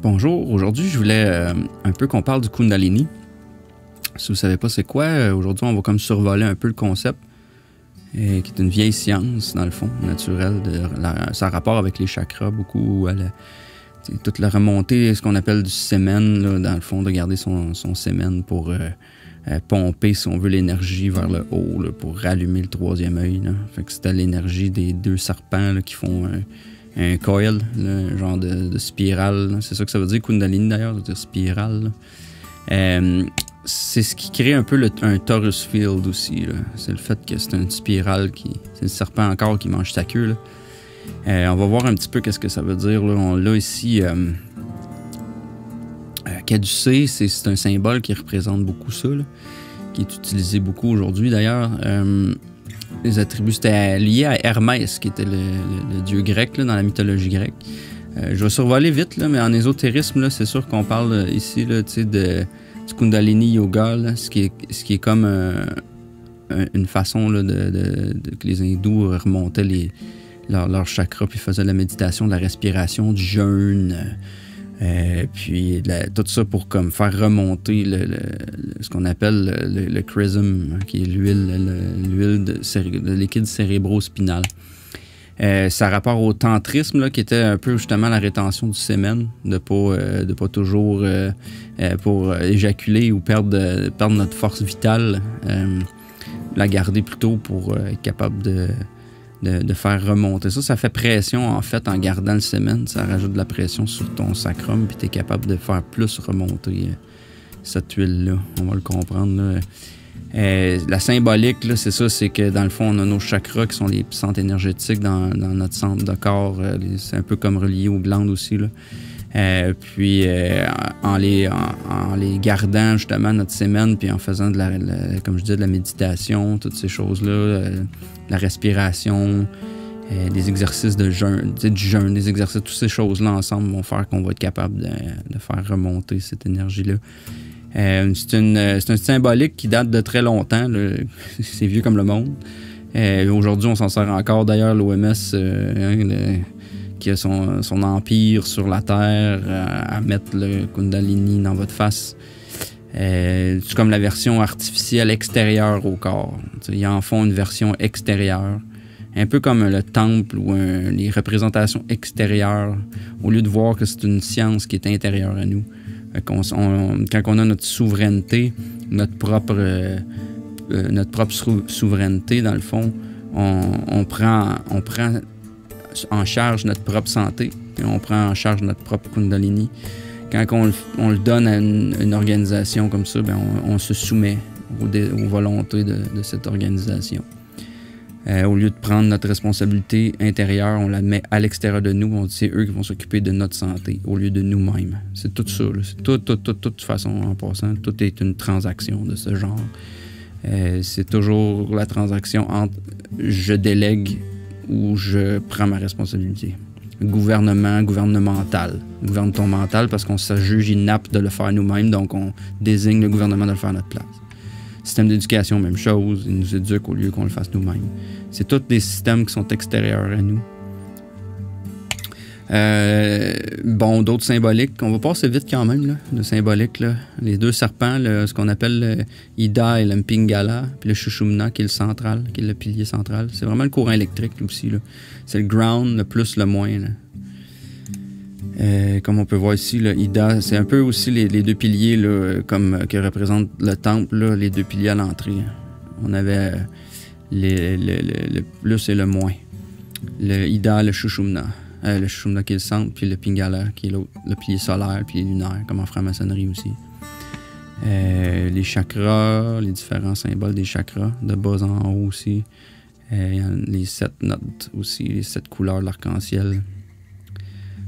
Bonjour, aujourd'hui je voulais un peu qu'on parle du Kundalini. Si vous ne savez pas c'est quoi, aujourd'hui on va comme survoler un peu le concept, qui est une vieille science dans le fond, naturelle. Ça a rapport avec les chakras beaucoup, toute la remontée, ce qu'on appelle du sémen, là, dans le fond, de garder son sémen pour pomper, si on veut, l'énergie vers le haut, là, pour rallumer le troisième œil. Là. Fait que c'était l'énergie des deux serpents là, qui font un coil, là, un genre de spirale. C'est ça que ça veut dire, Kundalini d'ailleurs, ça veut dire spirale. C'est ce qui crée un peu un torus field aussi. C'est le fait que c'est une spirale c'est le serpent encore qui mange sa queue. Là. On va voir un petit peu qu'est-ce que ça veut dire. Là. On l'a ici. Caducée, c'est un symbole qui représente beaucoup ça, là, qui est utilisé beaucoup aujourd'hui d'ailleurs. Les attributs, c'était lié à Hermès, qui était le dieu grec là, dans la mythologie grecque. Je vais survoler vite, là, mais en ésotérisme, là, c'est sûr qu'on parle ici là, du Kundalini Yoga, là, ce qui est comme une façon là, que les hindous remontaient leurs chakras puis faisaient de la méditation, de la respiration, du jeûne. Puis tout ça pour comme faire remonter ce qu'on appelle le chrism, qui est l'huile de liquide cérébro-spinal. Ça a rapport au tantrisme, là, qui était un peu justement la rétention du sémen, de pas toujours pour éjaculer ou perdre notre force vitale, la garder plutôt pour être capable de faire remonter ça. Ça fait pression, en fait, en gardant le sémen. Ça rajoute de la pression sur ton sacrum, puis tu es capable de faire plus remonter cette huile-là. On va le comprendre, là. La symbolique, là, c'est ça, c'est que dans le fond, on a nos chakras qui sont les centres énergétiques dans notre centre de corps. C'est un peu comme relié aux glandes aussi, là. Puis en les gardant justement notre sémen, puis en faisant comme je disais, de la méditation, toutes ces choses-là, la respiration, des exercices de jeûne, du jeûne, des exercices, toutes ces choses-là ensemble vont faire qu'on va être capable de faire remonter cette énergie-là. C'est un symbolique qui date de très longtemps, là. C'est vieux comme le monde. Aujourd'hui, on s'en sert encore. D'ailleurs, l'OMS qui a son empire sur la Terre, à mettre le Kundalini dans votre face. C'est comme la version artificielle extérieure au corps. Ils en font une version extérieure. Un peu comme le temple ou les représentations extérieures, au lieu de voir que c'est une science qui est intérieure à nous. Quand on a notre souveraineté, notre propre souveraineté, dans le fond, on prend en charge notre propre santé, et on prend en charge notre propre Kundalini. Quand on le donne à une organisation comme ça, ben on se soumet aux volontés de cette organisation. Au lieu de prendre notre responsabilité intérieure, on la met à l'extérieur de nous. On dit c'est eux qui vont s'occuper de notre santé au lieu de nous-mêmes. C'est tout ça. Là. C'est tout, de toute façon, en passant. Tout est une transaction de ce genre. C'est toujours la transaction entre je délègue ou je prends ma responsabilité. Gouvernemental. Gouverne ton mental parce qu'on se juge inapte de le faire nous-mêmes, donc on désigne le gouvernement de le faire à notre place. Système d'éducation, même chose. Ils nous éduquent au lieu qu'on le fasse nous-mêmes. C'est tous des systèmes qui sont extérieurs à nous. D'autres symboliques. On va passer vite quand même, là, de symboliques. Là. Les deux serpents, ce qu'on appelle le Ida et le Pingala, puis le Sushumna, qui est le central, qui est le pilier central. C'est vraiment le courant électrique aussi. Là. C'est le ground, le plus, le moins. Là. Comme on peut voir ici, le Ida, c'est un peu aussi les deux piliers là, que représente le temple, là, les deux piliers à l'entrée. On avait le plus et le moins. Le Ida, le Sushumna. Le Sushumna qui est le centre, puis le Pingala qui est l'autre, le pilier solaire, puis lunaire, comme en franc-maçonnerie aussi. Les chakras, les différents symboles des chakras, de bas en haut aussi. Les 7 notes aussi, les 7 couleurs de l'arc-en-ciel.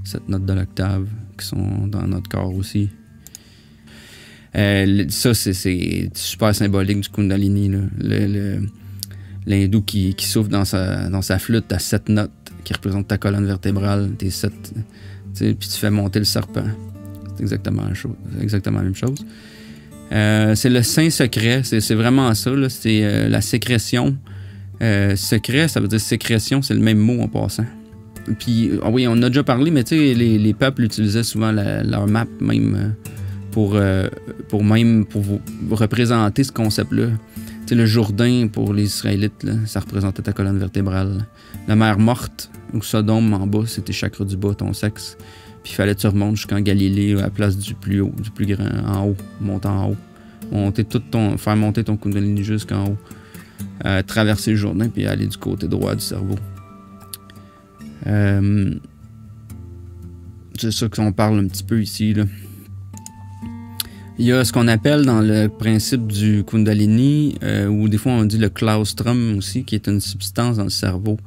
7 notes de l'octave qui sont dans notre corps aussi. Ça, c'est super symbolique du Kundalini. L'hindou qui souffle dans sa flûte à 7 notes qui représentent ta colonne vertébrale, tes 7, puis tu fais monter le serpent. C'est exactement la même chose. C'est le saint secret, c'est vraiment ça. Là, c'est la sécrétion. Secret, ça veut dire sécrétion, c'est le même mot en passant. puis, oui, on en a déjà parlé, mais tu sais, les peuples utilisaient souvent leur map même pour vous représenter ce concept-là. Tu sais, le Jourdain, pour les Israélites, là, ça représentait ta colonne vertébrale. La mer morte, ou Sodome en bas, c'était chakra du bas, ton sexe. Puis il fallait que tu remontes jusqu'en Galilée, à la place du plus haut, du plus grand, en haut, monter en haut. Faire monter ton Kundalini jusqu'en haut. Traverser le Jourdain, puis aller du côté droit du cerveau. C'est ça qu'on parle un petit peu ici, là. Il y a ce qu'on appelle dans le principe du Kundalini, ou des fois on dit le claustrum aussi, qui est une substance dans le cerveau.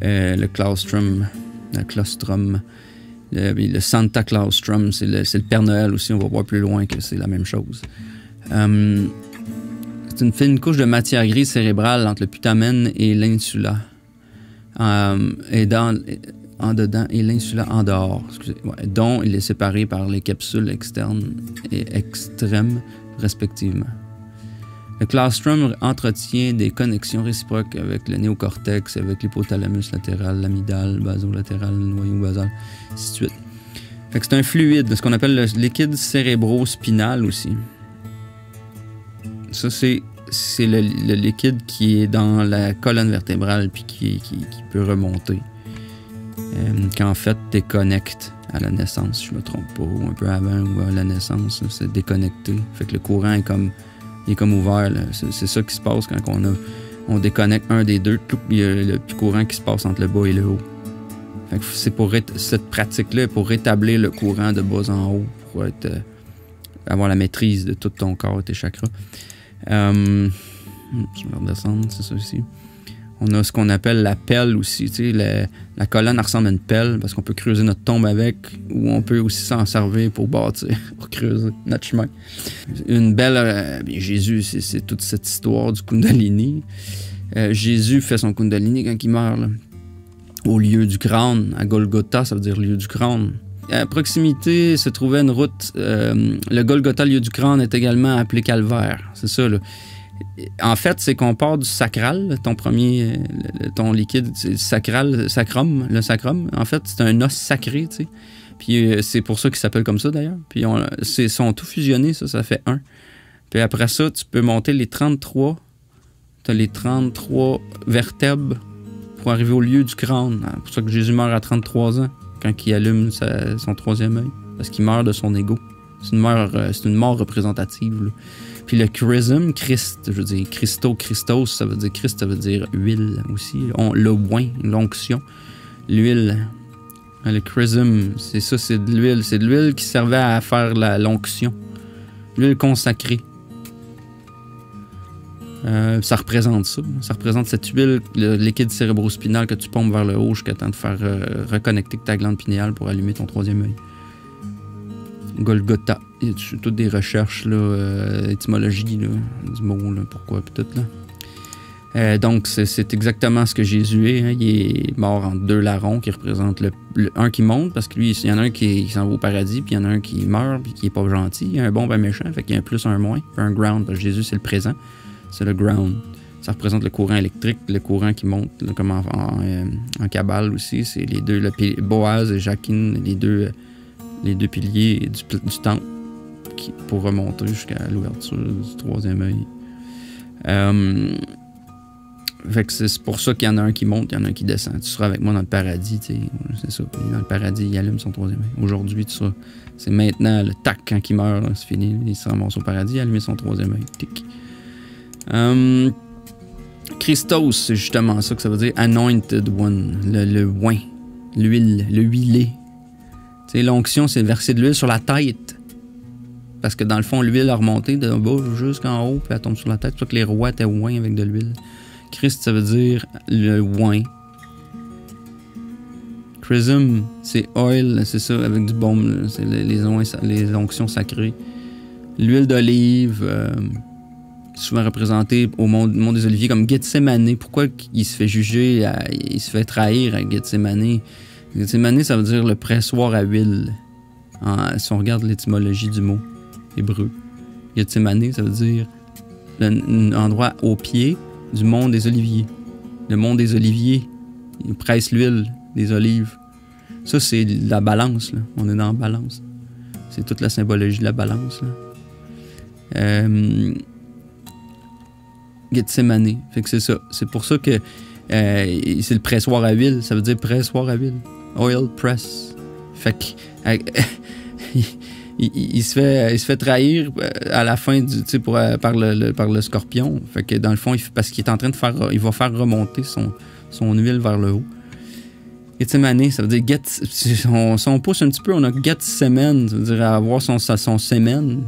Le claustrum, le Santa Claustrum, c'est le Père Noël aussi, on va voir plus loin que c'est la même chose. C'est une fine couche de matière grise cérébrale entre le putamen et l'insula. Et en dedans et l'insula en dehors, dont il est séparé par les capsules externes et extrêmes, respectivement. Le claustrum entretient des connexions réciproques avec le néocortex, avec l'hypothalamus latéral, l'amygdale, basolatéral, le noyau basal, ainsi de suite. Fait que c'est un fluide, ce qu'on appelle le liquide cérébro-spinal aussi. Ça, c'est le liquide qui est dans la colonne vertébrale puis qui peut remonter. Qu'en fait déconnecte à la naissance, si je me trompe pas, ou un peu avant ou à la naissance, c'est déconnecté. Fait que le courant est comme ouvert. C'est ça qui se passe quand on déconnecte un des deux. Il y a le courant qui se passe entre le bas et le haut. Fait que c'est pour cette pratique-là, pour rétablir le courant de bas en haut, pour avoir la maîtrise de tout ton corps et tes chakras. Je vais redescendre, c'est ça aussi. On a ce qu'on appelle la pelle aussi. Tu sais, la colonne ressemble à une pelle parce qu'on peut creuser notre tombe avec, ou on peut aussi s'en servir pour bâtir, pour creuser notre chemin. Une belle... Jésus, c'est toute cette histoire du Kundalini. Jésus fait son Kundalini quand il meurt, là, au lieu du crâne. À Golgotha, ça veut dire lieu du crâne. À proximité se trouvait une route. Le Golgotha, lieu du crâne, est également appelé calvaire. C'est ça, là. En fait, c'est qu'on part du sacral, ton liquide, c'est le sacrum. En fait, c'est un os sacré, tu sais. Puis c'est pour ça qu'il s'appelle comme ça, d'ailleurs. Puis ils sont tout fusionnés, ça fait 1. Puis après ça, tu peux monter les 33. Tu as les 33 vertèbres pour arriver au lieu du crâne. C'est pour ça que Jésus meurt à 33 ans, quand il allume son troisième œil. Parce qu'il meurt de son ego. C'est une mort représentative, là. Puis le chrism, Christ, je veux dire, Christos, ça veut dire Christ, ça veut dire huile aussi. Le oin, l'onction, l'huile. Le chrism, c'est ça, c'est de l'huile. C'est de l'huile qui servait à faire l'onction. L'huile consacrée. Ça représente ça. Ça représente cette huile, le liquide cérébrospinal que tu pompes vers le haut jusqu'à temps de faire reconnecter ta glande pinéale pour allumer ton troisième œil. Golgotha. Il y a toutes des recherches, là, étymologie là, du mot, là, pourquoi, puis tout, là. Donc, c'est exactement ce que Jésus est. Hein. Il est mort entre deux larrons qui représentent un qui monte, parce que lui, il y en a un qui s'en va au paradis, puis il y en a un qui meurt, puis qui est pas gentil. Il y a un bon, ben méchant, fait qu'il y a un plus, un moins, puis un ground. Parce que Jésus, c'est le présent, c'est le ground. Ça représente le courant électrique, le courant qui monte, là, comme en Kabbale aussi. C'est les deux, Boaz et Jachin, les deux piliers du temple pour remonter jusqu'à l'ouverture du troisième œil. Fait que c'est pour ça qu'il y en a un qui monte, il y en a un qui descend. Tu seras avec moi dans le paradis, tu sais. C'est ça. Dans le paradis, il allume son troisième œil. Aujourd'hui, tu seras. C'est maintenant, le tac, quand il meurt, là, c'est fini. Il se ramasse au paradis, il allume son troisième œil. Tic. Christos, c'est justement ça que ça veut dire. Anointed one. Le oin. L'huile. Le huilé. Tu sais, l'onction, c'est verser de l'huile sur la tête. Parce que dans le fond, l'huile a remonté de bas jusqu'en haut, puis elle tombe sur la tête. C'est pour ça que les rois étaient oints avec de l'huile. Christ, ça veut dire le oin. Chrism, c'est oil, c'est ça, avec du baume. C'est les onctions sacrées. L'huile d'olive, souvent représentée au monde des Oliviers comme Gethsémané. Pourquoi il se fait juger, il se fait trahir à Gethsémané? Gethsémané, ça veut dire le pressoir à huile. Si on regarde l'étymologie du mot hébreu. Gethsémané, ça veut dire l'endroit au pied du mont des Oliviers. Le mont des Oliviers, il presse l'huile des olives. Ça, c'est la balance, là. On est dans la balance. C'est toute la symbologie de la balance, là. Gethsemane. Fait que c'est ça. C'est pour ça que c'est le pressoir à huile. Ça veut dire pressoir à huile. Oil press. Fait que il se fait trahir à la fin par le scorpion. Fait que dans le fond, parce qu'il est en train de il va faire remonter son huile vers le haut. Gethsemane, ça veut dire si on pousse un petit peu, on a Gethsemane, ça veut dire avoir son sémen,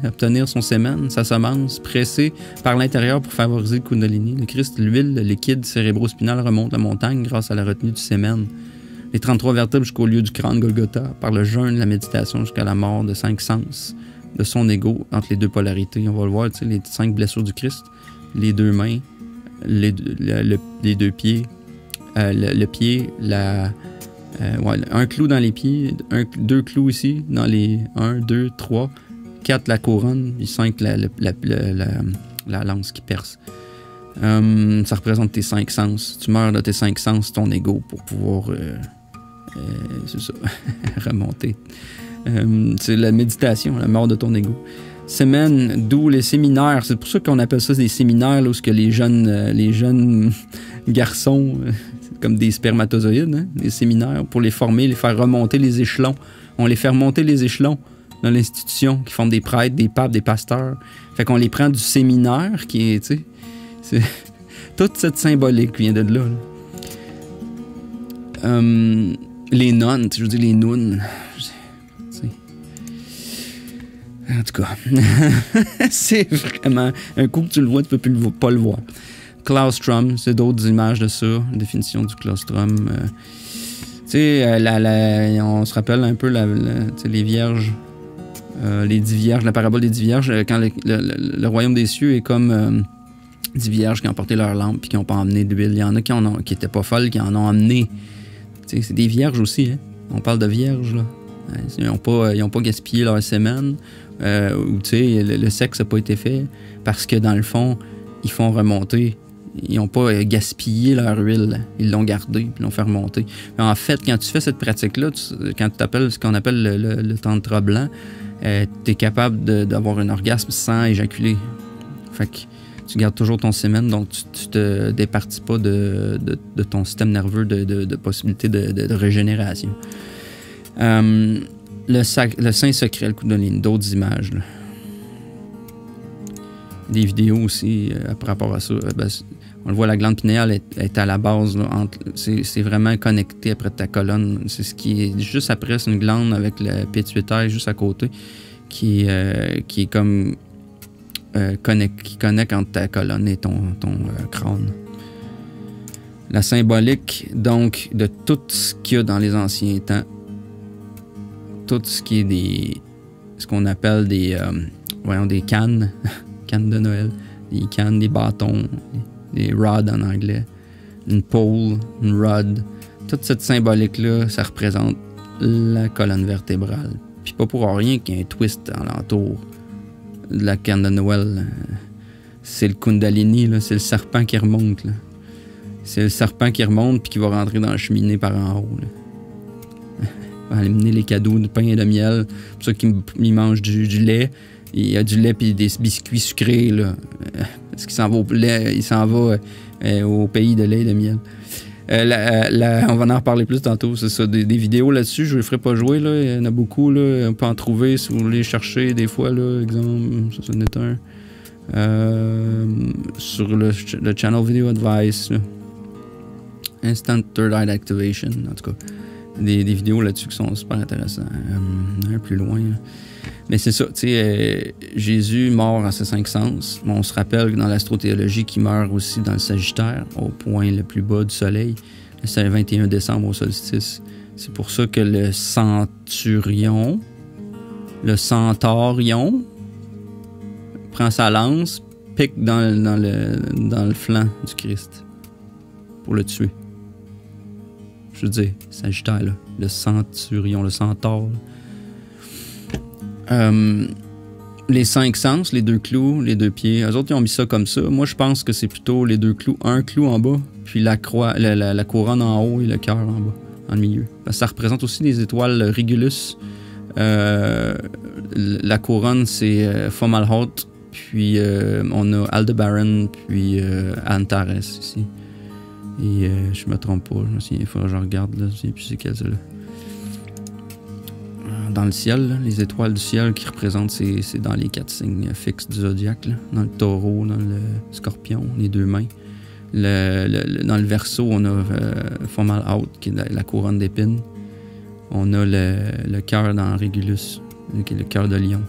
obtenir son sémen, sa semence, pressée par l'intérieur pour favoriser le Kundalini. Le Christ, l'huile, le liquide cérébro-spinal remonte la montagne grâce à la retenue du sémen. Les 33 vertèbres jusqu'au lieu du crâne Golgotha, par le jeûne, la méditation jusqu'à la mort de 5 sens, de son ego entre les deux polarités. On va le voir, les 5 blessures du Christ, les 2 mains, les 2 pieds, le pied, un clou dans les pieds, 2 clous ici, dans les 1, 2, 3, 4 la couronne, et 5 la lance qui perce. Ça représente tes 5 sens. Tu meurs de tes 5 sens, ton ego, pour pouvoir c'est ça, remonter. C'est la méditation, la mort de ton ego. Semaine, d'où les séminaires. C'est pour ça qu'on appelle ça des séminaires, là, où que les jeunes garçons, c'est comme des spermatozoïdes, hein, des séminaires, pour les former, les faire remonter les échelons. On les fait remonter les échelons dans l'institution, qui forment des prêtres, des papes, des pasteurs. Fait qu'on les prend du séminaire, qui est, tu sais, toute cette symbolique vient de là. Les nonnes, je veux dire les nounes. En tout cas, c'est vraiment un coup que tu le vois, tu peux plus pas le voir. Claustrum, c'est d'autres images de ça, la définition du claustrum. Tu sais, on se rappelle un peu les vierges, les 10 vierges, la parabole des 10 vierges, quand le royaume des cieux est comme 10 vierges qui ont porté leur lampe et qui n'ont pas emmené d'huile. Il y en a qui n'étaient pas folles, qui en ont emmené. Tu sais, c'est des vierges aussi, hein? On parle de vierges, là. Ils n'ont pas gaspillé leur sémen, ou tu sais, le sexe n'a pas été fait, parce que dans le fond, ils font remonter. Ils n'ont pas gaspillé leur huile, ils l'ont gardée, puis l'ont fait remonter. Mais en fait, quand tu fais cette pratique-là, quand tu appelles ce qu'on appelle le tantra blanc, tu es capable d'avoir un orgasme sans éjaculer. Fait que tu gardes toujours ton sémen, donc tu te départis pas de ton système nerveux de possibilité de régénération. Le Saint Secret, le Kundalini, d'autres images. Là. Des vidéos aussi par rapport à ça. On le voit, la glande pinéale est à la base. C'est vraiment connecté après ta colonne. C'est ce qui est juste après, c'est une glande avec le pituitaire juste à côté qui est comme qui connecte entre ta colonne et ton crâne. La symbolique, donc, de tout ce qu'il y a dans les anciens temps. Tout ce qui est ce qu'on appelle des cannes, cannes de Noël, des cannes, des bâtons, des rods en anglais, une pole, une rod. Toute cette symbolique-là, ça représente la colonne vertébrale. Puis pas pour rien qu'il y ait un twist alentour de la canne de Noël. C'est le Kundalini, là, c'est le serpent qui remonte. Là. C'est le serpent qui remonte puis qui va rentrer dans la cheminée par en haut. Là. Il va aller mener les cadeaux de pain et de miel. C'est pour ça qu'il mange du lait. Il y a du lait et des biscuits sucrés. Là. Parce qu'il s'en va au lait, il s'en va au pays de lait et de miel. On va en reparler plus tantôt. C'est ça, des vidéos là-dessus. Je ne les ferai pas jouer. Là. Il y en a beaucoup. Là. On peut en trouver si vous voulez chercher des fois. Là. Exemple, ça en est un. Sur le Channel Video Advice. Là. Instant Third Eye Activation. En tout cas, des vidéos là-dessus qui sont super intéressantes. Un plus loin. Là. Mais c'est ça, tu sais, Jésus mort en ses 5 sens. On se rappelle dans l'astrothéologie qu'il meurt aussi dans le Sagittaire, au point le plus bas du soleil. C'est le 21 décembre au solstice. C'est pour ça que le centurion, le centaurion, prend sa lance, pique dans le flanc du Christ pour le tuer. Je veux dire, Sagittaire, là, le centurion, le centaure. Les 5 sens, les 2 clous, les 2 pieds, eux autres ils ont mis ça comme ça. Moi je pense que c'est plutôt les 2 clous, un clou en bas, puis la croix, la couronne en haut et le cœur en bas. en milieu. Parce que ça représente aussi les étoiles Regulus. La couronne, c'est Fomalhaut, puis on a Aldebaran, puis Antares ici. Et je me trompe pas, il faudra que je regarde, là, je sais plus c'est quel c'est là. Dans le ciel, là, les étoiles du ciel qui représentent, c'est dans les 4 signes fixes du zodiaque, là, dans le taureau, dans le scorpion, les 2 mains. Dans le Verseau, on a Fomalhaut, qui est la couronne d'épines. On a le cœur dans Regulus, qui est le cœur de lion.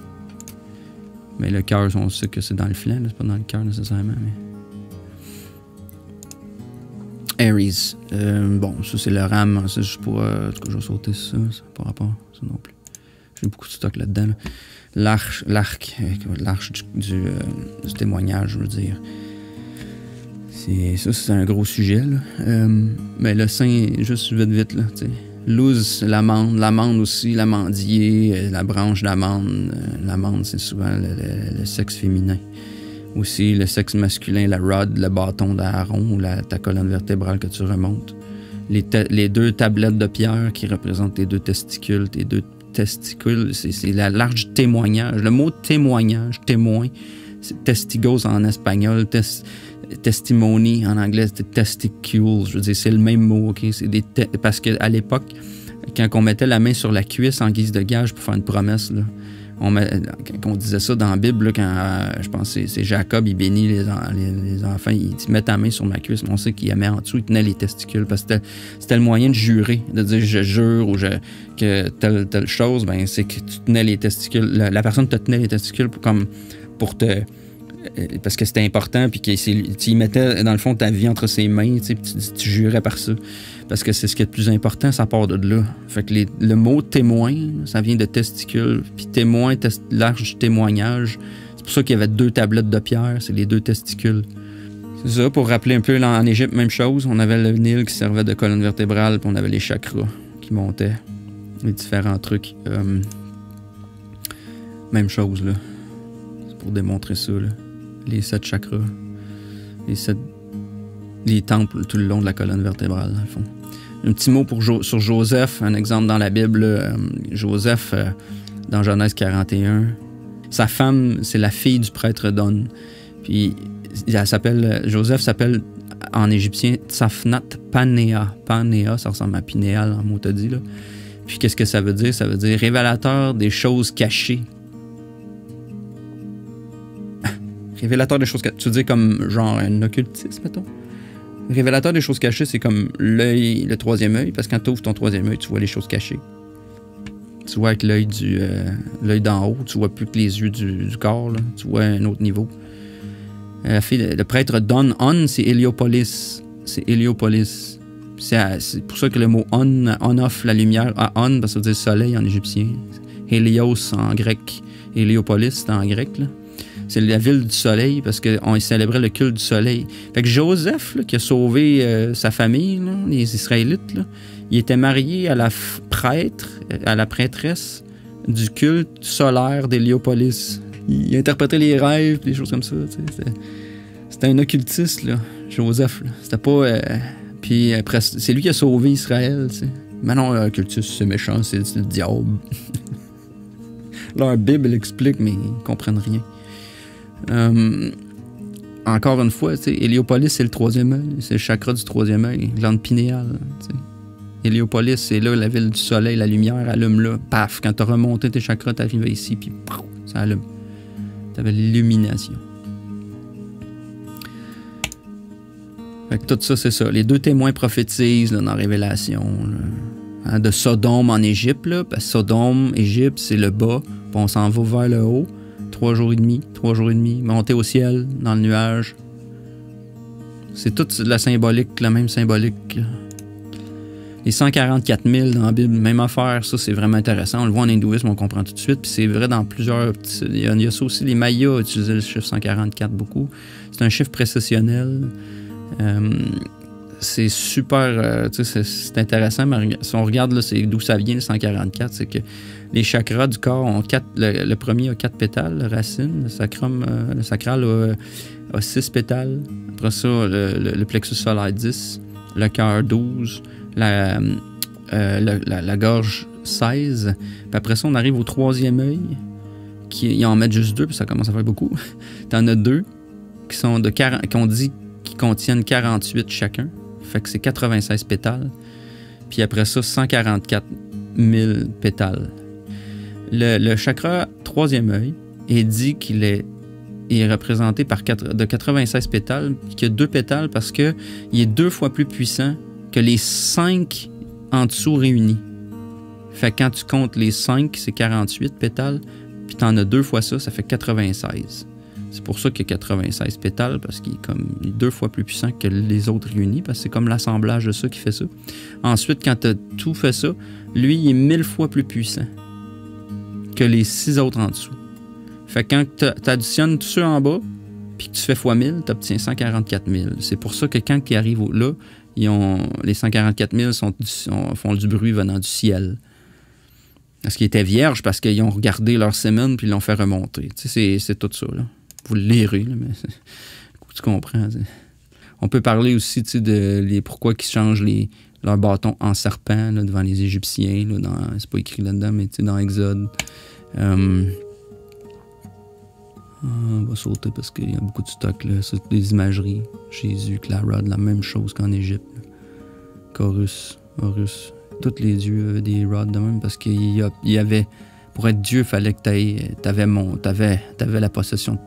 Mais le cœur, on sait que c'est dans le flanc, c'est pas dans le cœur nécessairement. Mais... Aries. Bon, ça c'est le rame. C'est juste pour. En tout cas, je vais sauter ça. Ça n'a pas rapport, ça non plus. J'ai beaucoup de stock là-dedans. Là. L'arche du témoignage, je veux dire. Ça, c'est un gros sujet. Là. Mais le sein, juste vite, là, tu sais. Luz, l'amande aussi, l'amandier, la branche d'amande. L'amande, c'est souvent le sexe féminin. Aussi, le sexe masculin, la rod, le bâton d'Aaron ou ta colonne vertébrale que tu remontes. Les 2 tablettes de pierre qui représentent tes 2 testicules. Tes 2 testicules, c'est l'arche du témoignage. Le mot témoignage, témoin, c'est testigos en espagnol, testimony en anglais, c'est testicules. Je veux dire, c'est le même mot, OK? Parce qu'à l'époque, quand on mettait la main sur la cuisse en guise de gage pour faire une promesse, là, quand on disait ça dans la Bible, là, quand je pense que c'est Jacob, il bénit les enfants, il dit « Mets ta main sur ma cuisse », mais on sait qu'il la met en dessous, il tenait les testicules, parce que c'était le moyen de jurer, de dire « Je jure » ou que telle chose, ben c'est que tu tenais les testicules, la personne te tenait les testicules pour te... Parce que c'était important, puis tu y mettais, dans le fond, ta vie entre ses mains, tu jurais par ça. Parce que c'est ce qui est le plus important, ça part de là. Fait que le mot témoin, ça vient de testicule. Puis témoin, l'arche du témoignage. C'est pour ça qu'il y avait 2 tablettes de pierre, c'est les 2 testicules. C'est ça, pour rappeler un peu, en Égypte, même chose. On avait le Nil qui servait de colonne vertébrale, puis on avait les chakras qui montaient. Les différents trucs. Même chose, là. C'est pour démontrer ça, là. Les 7 chakras. Les temples tout le long de la colonne vertébrale, dans le fond. Un petit mot sur Joseph, un exemple dans la Bible. Joseph, dans Genèse 41, sa femme, c'est la fille du prêtre d'On. Puis, Joseph s'appelle en égyptien Tsafnat Panéa. Panéa, ça ressemble à Pinéal en mot dit, là. Puis, qu'est-ce que ça veut dire? Ça veut dire révélateur des choses cachées. Révélateur des choses cachées. Tu veux dire comme genre un occultiste, mettons? Révélateur des choses cachées, c'est comme l'œil, le 3e œil, parce que quand tu ouvres ton 3e œil, tu vois les choses cachées. Tu vois avec l'œil d'en haut, tu vois plus que les yeux du corps, là. Tu vois un autre niveau. Le prêtre d'On, c'est Héliopolis. C'est Héliopolis. C'est pour ça que le mot on off la lumière à on, parce que ça veut dire soleil en égyptien. Hélios en grec. Héliopolis, c'est en grec, là. C'est la ville du soleil parce qu'on célébrait le culte du soleil. Fait que Joseph, là, qui a sauvé sa famille, là, les Israélites, là, il était marié à la prêtresse du culte solaire d'Héliopolis. Il interprétait les rêves, des choses comme ça. C'était un occultiste, là, Joseph. Là. C'était pas... puis après, c'est lui qui a sauvé Israël. T'sais. Mais non, occultiste, c'est méchant, c'est le diable. Leur Bible l'explique, mais ils comprennent rien. Encore une fois, Héliopolis, c'est le 3e œil. C'est le chakra du 3e œil, glande pinéale. Héliopolis, c'est là la ville du soleil, la lumière allume là. Paf, quand t'as remonté tes chakras, t'arrivais ici, puis ça allume. T'avais l'illumination. Fait que tout ça, c'est ça. Les 2 témoins prophétisent là, dans la Révélation. Là. Hein, de Sodome en Égypte, là, parce que Sodome, Égypte, c'est le bas, puis on s'en va vers le haut. 3 jours et demi, monter au ciel, dans le nuage. C'est toute la symbolique, la même symbolique. Les 144 000 dans la Bible, même affaire, ça c'est vraiment intéressant. On le voit en hindouisme, on comprend tout de suite. Puis c'est vrai dans plusieurs... Il y a ça aussi, les Mayas utilisaient le chiffre 144 beaucoup. C'est un chiffre précessionnel. C'est super... c'est intéressant, mais si on regarde là, c'est d'où ça vient, le 144, c'est que les chakras du corps ont 4... Le premier a 4 pétales, la racine. Le sacral a 6 pétales. Après ça, le plexus solaire 10. Le cœur 12. la gorge 16. Puis après ça, on arrive au 3e œil. Ils en mettent juste 2, puis ça commence à faire beaucoup. T'en as 2 qu'on dit qui contiennent 48 chacun. Fait que c'est 96 pétales. Puis après ça, 144 000 pétales. Le chakra 3e œil est dit qu'il est représenté de 96 pétales, puis qu'il y a 2 pétales parce qu'il est 2 fois plus puissant que les 5 en dessous réunis. Fait que quand tu comptes les 5, c'est 48 pétales, puis t'en as 2 fois ça fait 96. C'est pour ça qu'il y a 96 pétales, parce qu'il est comme 2 fois plus puissant que les autres réunis, parce que c'est comme l'assemblage de ça qui fait ça. Ensuite, quand tu as tout fait ça, lui, il est 1000 fois plus puissant que les 6 autres en dessous. Fait que quand tu additionnes tous ceux en bas, puis que tu fais fois 1000, tu obtiens 144 000. C'est pour ça que quand ils arrivent là, les 144 000 font du bruit venant du ciel. Parce qu'ils étaient vierges, parce qu'ils ont regardé leur sémence, puis ils l'ont fait remonter. Tu sais, c'est tout ça, là. Vous le lirez, là, mais tu comprends. T'sais. On peut parler aussi de pourquoi ils changent leurs bâtons en serpent là, devant les Égyptiens. Là, c'est pas écrit là-dedans, mais dans Exode. On va sauter parce qu'il y a beaucoup de stock. Là. C'est des imageries. Jésus, Clara, la même chose qu'en Égypte. Horus. Tous les dieux avaient des rods de même parce qu'il y avait... Pour être Dieu, il fallait que t'avais la possession de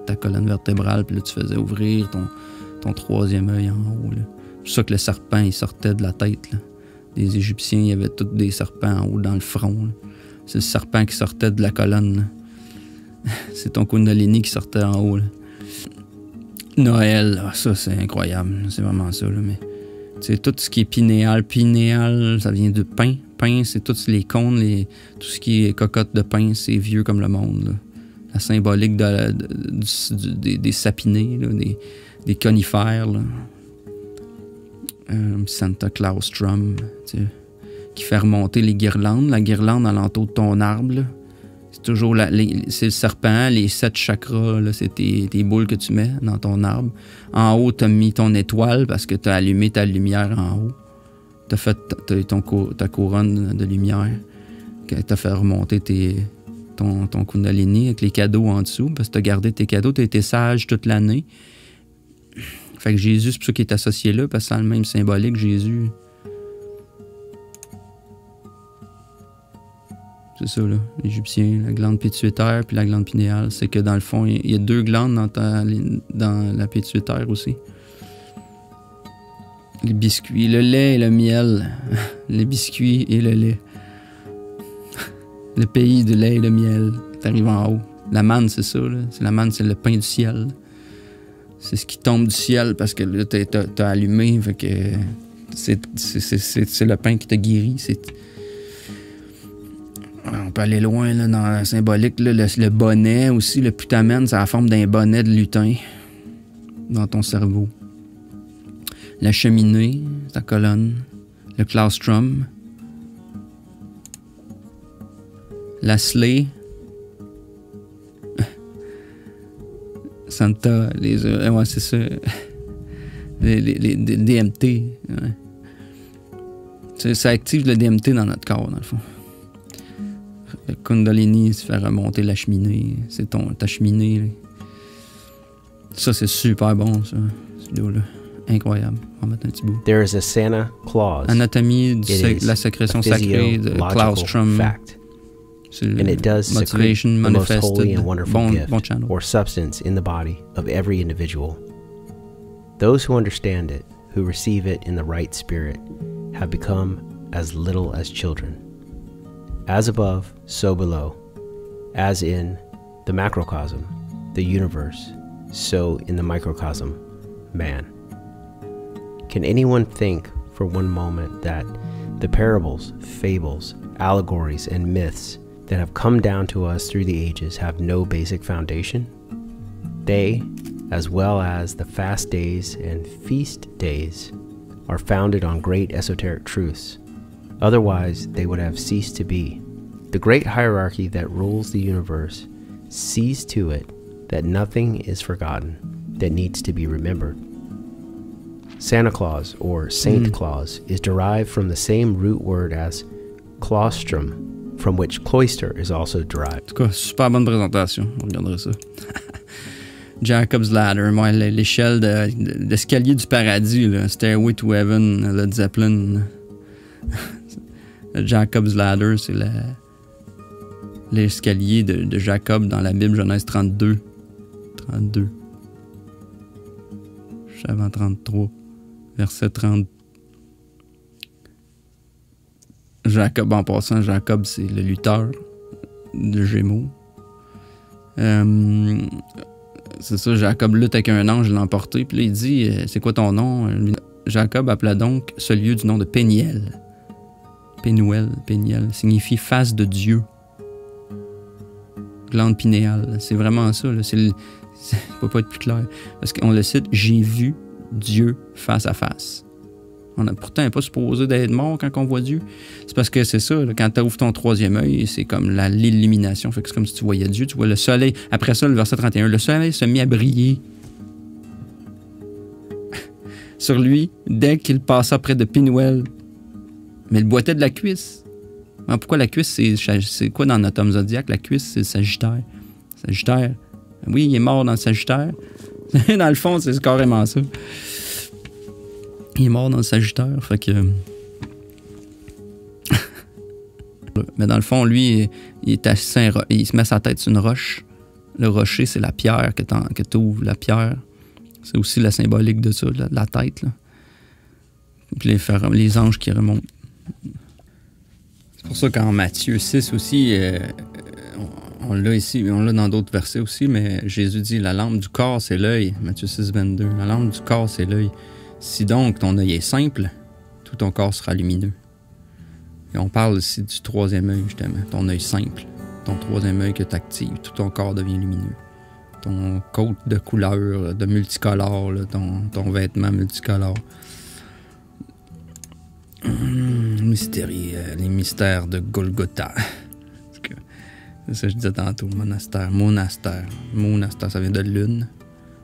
ta colonne vertébrale, puis là, tu faisais ouvrir ton 3e œil en haut. C'est pour ça que le serpent, il sortait de la tête. Là. Les Égyptiens, il y avait tous des serpents en haut dans le front. Là. C'est le serpent qui sortait de la colonne. Là. C'est ton Kundalini qui sortait en haut. Là. Noël, ça, c'est incroyable. C'est vraiment ça. Là, mais c'est tout ce qui est pinéal. Pinéal, ça vient de pain. Pain, c'est tous les cônes, tout ce qui est cocotte de pain, c'est vieux comme le monde. Là. La symbolique des sapinés, là, des conifères. Là. Santa Claus Drum, qui fait remonter les guirlandes. La guirlande alentour de ton arbre. Là. C'est toujours c'est le serpent, les 7 chakras, là, c'est tes boules que tu mets dans ton arbre. En haut, tu as mis ton étoile parce que tu as allumé ta lumière en haut. Tu as fait ta couronne de lumière. Tu as fait remonter ton Kundalini avec les cadeaux en dessous parce que tu as gardé tes cadeaux. Tu as été sage toute l'année. Fait que Jésus, c'est pour ça qu'il est associé là parce que c'est le même symbolique, Jésus. C'est ça, là, l'Égyptien, la glande pituitaire puis la glande pinéale. C'est que dans le fond, il y a 2 glandes dans la pituitaire aussi. Les biscuits, le lait et le miel. Les biscuits et le lait. Le pays du lait et le miel. T'arrives en haut. La manne, c'est ça, là. La manne, c'est le pain du ciel. C'est ce qui tombe du ciel parce que là, t'as allumé. Fait que c'est le pain qui t'a guéri. On peut aller loin là, dans la symbolique. Là, le bonnet aussi, le putamen, c'est la forme d'un bonnet de lutin dans ton cerveau. La cheminée, ta colonne. Le claustrum. La slay. Santa, ouais, c'est ça. Les DMT. Ouais. Ça active le DMT dans notre corps, dans le fond. Le Kundalini, ça fait remonter la cheminée. C'est ta cheminée. Là. Ça, c'est super bon, ça. Cette vidéo-là. Incroyable. On va mettre un petit bout. There is a Santa Claus. Anatomie de la sécrétion sacrée de claustrum. And it does secrete the most holy and wonderful gift or substance in the body of every individual. Those who understand it, who receive it in the right spirit, have become as little as children. As above, so below. As in the macrocosm, the universe, so in the microcosm, man. Can anyone think for one moment that the parables, fables, allegories, and myths that have come down to us through the ages have no basic foundation? They, as well as the fast days and feast days, are founded on great esoteric truths. Otherwise, they would have ceased to be. The great hierarchy that rules the universe sees to it that nothing is forgotten that needs to be remembered. Santa Claus, or Saint Claus, is derived from the same root word as claustrum, from which cloister is also derived. En tout cas, super bonne présentation. On regardera ça. Jacob's Ladder, moi, l'échelle d'escalier du paradis, là. Stairway to Heaven, Led Zeppelin. Jacob's Ladder, c'est l'escalier de Jacob dans la Bible, Genèse 32. 32. Avant 33. Verset 30. Jacob, en passant, Jacob, c'est le lutteur de Gémeaux. C'est ça, Jacob lutte avec un ange, l'a emporté. Puis là, il dit, c'est quoi ton nom? Jacob appela donc ce lieu du nom de Péniel. Pénuel signifie face de Dieu. Glande pinéale. C'est vraiment ça. Là. Ça peut pas être plus clair. Parce qu'on le cite, j'ai vu Dieu face à face. Pourtant, on n'est pas supposé d'être mort quand on voit Dieu. C'est parce que c'est ça, là, quand tu ouvres ton troisième œil, c'est comme l'illumination. Fait que c'est comme si tu voyais Dieu, tu vois le soleil. Après ça, le verset 31, le soleil se mit à briller sur lui dès qu'il passa près de Pénuel. Mais il boitait de la cuisse. Alors, pourquoi la cuisse, c'est quoi dans notre homme zodiaque? La cuisse, c'est le Sagittaire. Sagittaire. Oui, il est mort dans le Sagittaire. Dans le fond, c'est carrément ça. Il est mort dans le Sagittaire, fait que... Mais dans le fond, lui, il est assis, il se met sa tête sur une roche. Le rocher, c'est la pierre que tu ouvres, la pierre. C'est aussi la symbolique de ça, la tête. Là. Puis les anges qui remontent. C'est pour ça qu'en Matthieu 6 aussi... on l'a ici, on l'a dans d'autres versets aussi, mais Jésus dit, la lampe du corps, c'est l'œil. Matthieu 6, 22. La lampe du corps, c'est l'œil. Si donc ton œil est simple, tout ton corps sera lumineux. Et on parle aussi du troisième œil, justement. Ton œil simple, ton troisième œil que tu actives, tout ton corps devient lumineux. Ton coat de couleur, de multicolore, là, ton vêtement multicolore. Les mystères de Golgotha. C'est ça que je disais tantôt, monastère, ça vient de lune,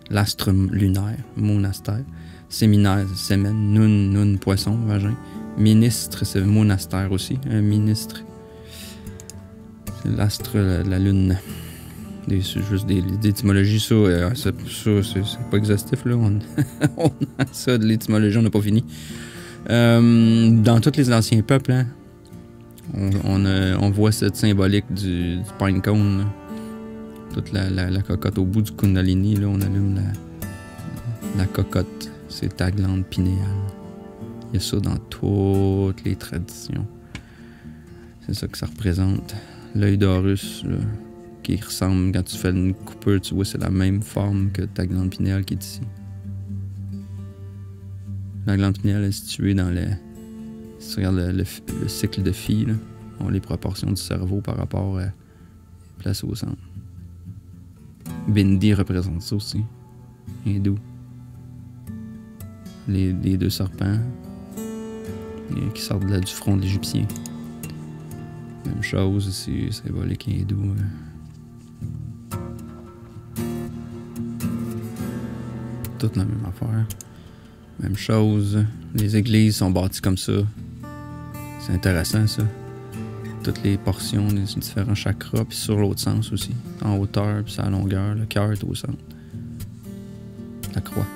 l'astre lunaire, monastère, séminaire, semaine, nun, poisson, vagin, ministre, c'est monastère aussi, un ministre, c'est l'astre, la lune, c'est juste des étymologies, ça c'est pas exhaustif, là, on a ça de l'étymologie, on n'a pas fini. Dans tous les anciens peuples, hein, on voit cette symbolique du pine cone, là. Toute la cocotte au bout du kundalini, là, on allume la cocotte, c'est ta glande pinéale. Il y a ça dans toutes les traditions. C'est ça que ça représente. L'œil d'Horus, là, qui ressemble, quand tu fais une coupure, tu vois, c'est la même forme que ta glande pinéale qui est ici. La glande pinéale est située dans si tu regardes le cycle de Phi, là, on a les proportions du cerveau par rapport à place au centre. Bindi représente ça aussi. Hindou. Les deux serpents qui sortent du front de l'Égyptien. Même chose ici, symbolique hindou. Toute la même affaire. Même chose. Les églises sont bâties comme ça. C'est intéressant, ça. Toutes les portions des différents chakras, puis sur l'autre sens aussi. En hauteur, puis à longueur. Le cœur est au centre. La croix.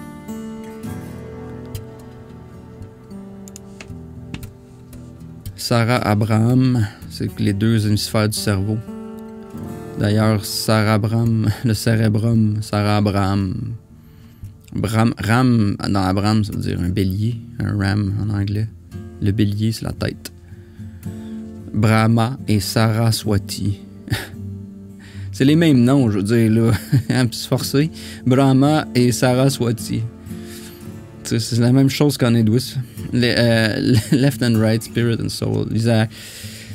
Sarah Abraham, c'est les deux hémisphères du cerveau. D'ailleurs, Sarah Abraham, le cérébrum, Sarah Abraham. Ram, dans Abraham, ça veut dire un bélier, un ram en anglais. Le bélier, c'est la tête. Brahma et Saraswati. C'est les mêmes noms, je veux dire, là. Un petit forcé. Brahma et Saraswati. C'est la même chose qu'en hindouisme. Left and right, spirit and soul.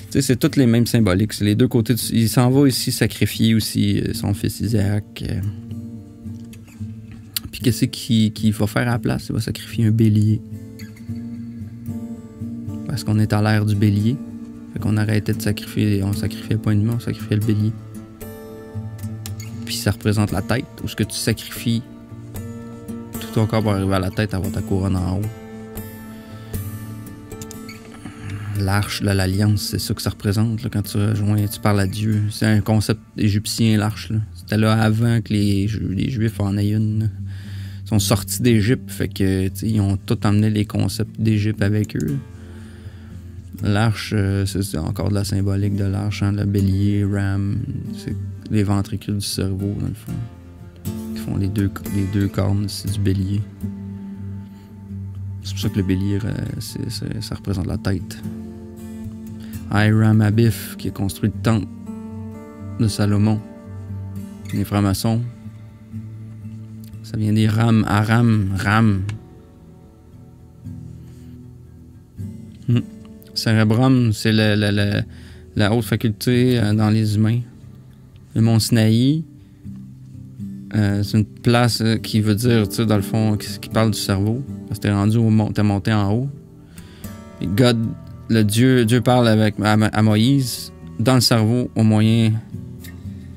C'est toutes les mêmes symboliques. C'est les deux côtés. Il s'en va ici sacrifier aussi son fils Isaac. Puis qu'est-ce qu'il va faire à la place? Il va sacrifier un bélier. Parce qu'on est à l'ère du bélier. Fait qu'on arrêtait de sacrifier. On sacrifiait pas une main, on sacrifiait le bélier. Puis ça représente la tête, où ce que tu sacrifies ton corps pour arriver à la tête, avoir ta couronne en haut. L'arche, l'alliance, c'est ça que ça représente là, quand tu rejoins, tu parles à Dieu. C'est un concept égyptien, l'arche. C'était là avant que les Juifs en aient une. Là. Ils sont sortis d'Égypte, fait que ils ont tout emmené les concepts d'Égypte avec eux. L'arche, c'est encore de la symbolique de l'arche, hein, le bélier, ram, c'est les ventricules du cerveau dans le fond. Qui font les deux cornes, c'est du bélier. C'est pour ça que le bélier, ça représente la tête. Hiram Abif, qui a construit le temple de Salomon. Les francs-maçons. Ça vient des Aram. Cérébrum, c'est la haute faculté dans les humains. Le mont Sinaï, c'est une place qui veut dire, tu sais, dans le fond, qui parle du cerveau. Parce que t'es monté en haut. Et Dieu parle à Moïse dans le cerveau au moyen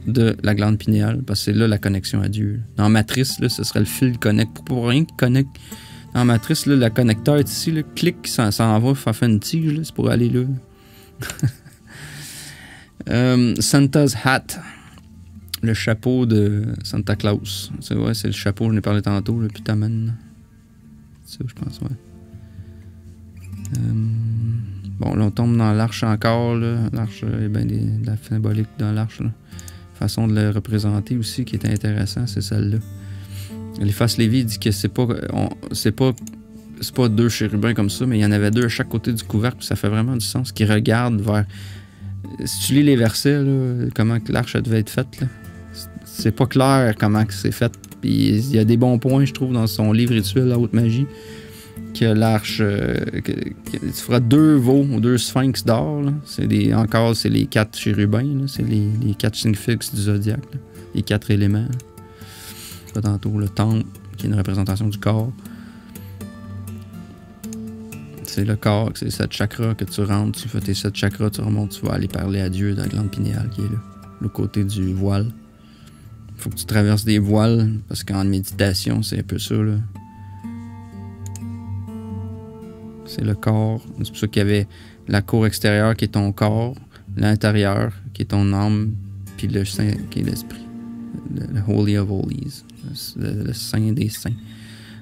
de la glande pinéale, parce que c'est là la connexion à Dieu. Dans Matrice, là, ce serait le fil connecte. Pour rien qui connecte. Dans Matrice, là, le connecteur est ici, là, clic, ça en va, ça fait une tige, là, c'est pour aller là. Santa's Hat, le chapeau de Santa Claus. C'est le chapeau, je n'ai parlé tantôt, le Putaman. C'est ça, je pense, ouais. Bon, là, on tombe dans l'arche encore, là. L'arche, il y a bien de la symbolique dans l'arche, là. Façon de le représenter aussi qui est intéressant, c'est celle-là. Eliphas Lévy dit que c'est pas deux chérubins comme ça, mais il y en avait deux à chaque côté du couvercle, puis ça fait vraiment du sens, qui regardent vers... Si tu lis les versets, là, comment que l'arche devait être faite, là, c'est pas clair comment que c'est fait. Puis il y a des bons points, je trouve, dans son livre rituel, La Haute Magie, que l'arche... tu feras 2 veaux ou 2 sphinx d'or, là. C'est les 4 chérubins, là. C'est les 4 signes fixes du zodiaque, là. Les 4 éléments. Là, tantôt, le temple, qui est une représentation du corps. C'est le corps, c'est 7 chakras que tu rentres, tu fais tes 7 chakras, tu remontes, tu vas aller parler à Dieu dans la glande pinéale qui est là, le côté du voile. Faut que tu traverses des voiles, parce qu'en méditation, c'est un peu ça, là. C'est le corps. C'est pour ça qu'il y avait la cour extérieure qui est ton corps, l'intérieur qui est ton âme, puis le saint qui est l'esprit. Le Holy of Holies. Le saint des saints.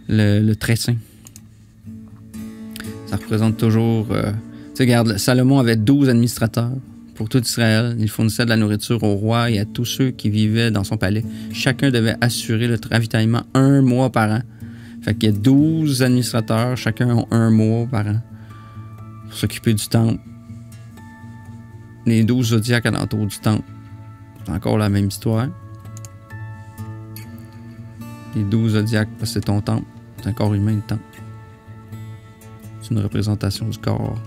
Le très saint. Ça représente toujours... tu sais, regarde, Salomon avait 12 administrateurs pour tout Israël. Il fournissait de la nourriture au roi et à tous ceux qui vivaient dans son palais. Chacun devait assurer le ravitaillement 1 mois par an. Fait qu'il y a 12 administrateurs, chacun ont 1 mois par an pour s'occuper du temple. Les 12 zodiaques alentour du temple. C'est encore la même histoire. Les 12 zodiaques, parce que c'est ton temple. C'est un corps humain, le temple. C'est une représentation du corps.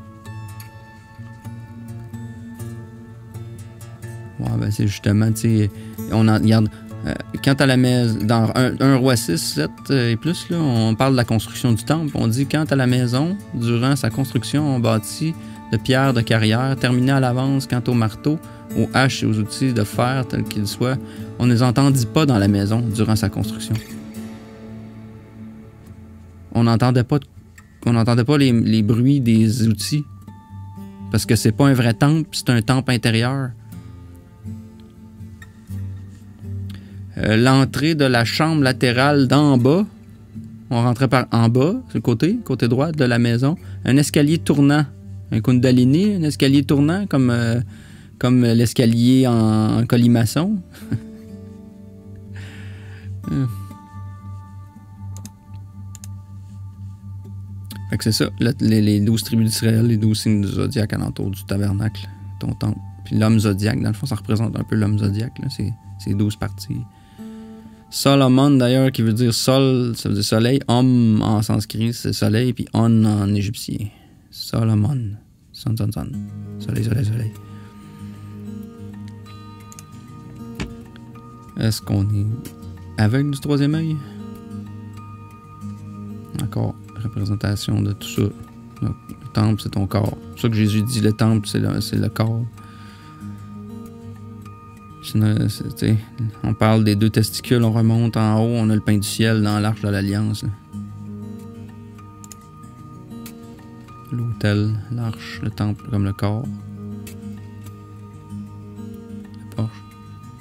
Ouais, ben c'est justement, tu sais, on en regarde... quand à la maison, dans 1 Roi 6, 7 et plus, là, on parle de la construction du temple. On dit quand à la maison, durant sa construction, on bâtit de pierre de carrière, terminé à l'avance quant au marteau, aux haches et aux outils de fer tels qu'ils soient, on ne les entendit pas dans la maison durant sa construction. On n'entendait pas les bruits des outils. Parce que c'est pas un vrai temple, c'est un temple intérieur. L'entrée de la chambre latérale d'en bas, on rentrait par en bas, sur le côté droit de la maison, un escalier tournant, un kundalini, un escalier tournant comme l'escalier en colimaçon. Fait que c'est ça, les 12 tribus d'Israël, les 12 signes du zodiaque alentour du tabernacle, ton temple. Puis l'homme zodiaque, dans le fond, ça représente un peu l'homme zodiaque, là, c'est 12 parties. Solomon, d'ailleurs, qui veut dire sol, ça veut dire soleil. Om en sanskrit, c'est soleil, puis on en égyptien. Solomon. Son. Soleil. Est-ce qu'on est aveugle du 3e œil? Encore, représentation de tout ça. Donc, le temple, c'est ton corps. C'est pour ça que Jésus dit le temple, c'est le corps. On parle des 2 testicules, on remonte en haut, on a le pain du ciel dans l'arche de l'Alliance. L'autel, l'arche, le temple comme le corps. La porche.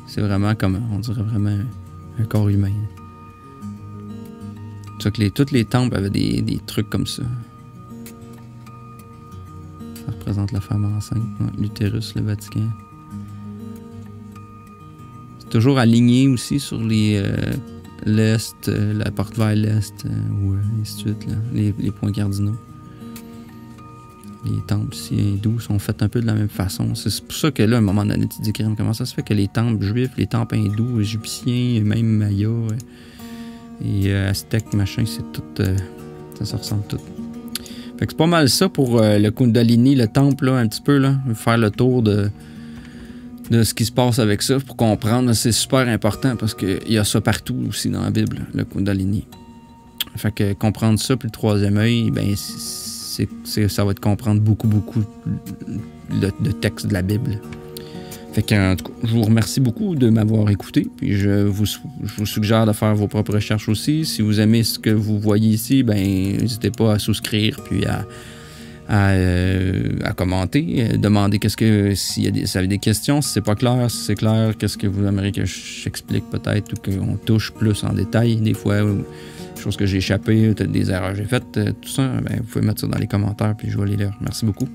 C'est vraiment comme, on dirait vraiment un corps humain. C'est ça que tous les temples avaient des trucs comme ça. Ça représente la femme enceinte, l'utérus, le Vatican. C'est toujours aligné aussi sur l'Est, la porte vers l'Est, ou ainsi de suite, là, les points cardinaux. Les temples ici hindous sont faits un peu de la même façon. C'est pour ça que là, à un moment donné, tu te dis, comment ça se fait que les temples juifs, les temples hindous, égyptiens, même mayas et aztèques, machin, c'est tout... ça se ressemble tout. Fait que c'est pas mal ça pour le Kundalini, le temple, là, un petit peu, là. Faire le tour de ce qui se passe avec ça pour comprendre. C'est super important parce qu'il y a ça partout aussi dans la Bible, le Kundalini. Fait que comprendre ça, puis le 3e œil, ben ça va te comprendre beaucoup de textes de la Bible. Fait que, en tout cas, je vous remercie beaucoup de m'avoir écouté. Puis je vous suggère de faire vos propres recherches aussi. Si vous aimez ce que vous voyez ici, ben n'hésitez pas à souscrire puis à commenter, demander si vous avez des questions, si c'est pas clair, si c'est clair, qu'est-ce que vous aimeriez que j'explique peut-être ou qu'on touche plus en détail des fois. Choses que j'ai échappées, peut-être des erreurs que j'ai faites, tout ça, ben, vous pouvez mettre ça dans les commentaires puis je vais les lire. Merci beaucoup.